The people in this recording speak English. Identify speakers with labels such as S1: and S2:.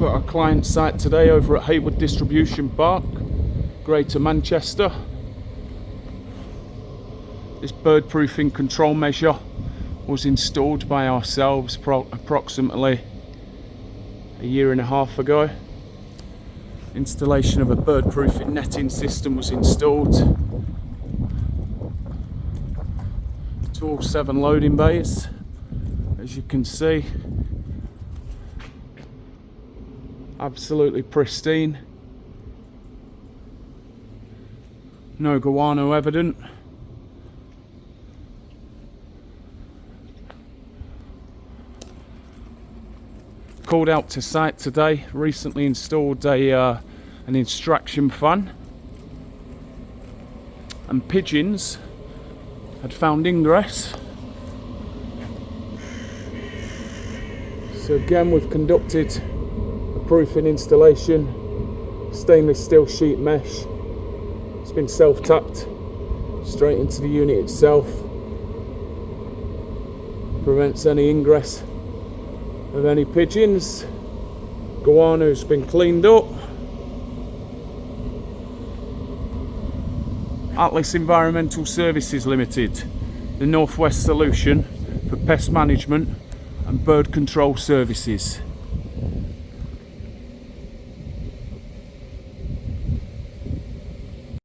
S1: We're at our client site today over at Haywood Distribution Park, Greater Manchester. This bird proofing control measure was installed by ourselves approximately a year and a half ago. Installation of a bird proofing netting system was installed to all 7 loading bays, as you can see. Absolutely pristine, no guano evident. Called out to site today, recently installed an extraction fan, and Pigeons had found ingress. So again, we've conducted a proofing installation, stainless steel sheet mesh. It's been self-tapped straight into the unit itself, prevents any ingress of any pigeons. Guano's been cleaned up. 𝗕𝗲 Environmental Services Limited, the Northwest solution for pest management and bird control services.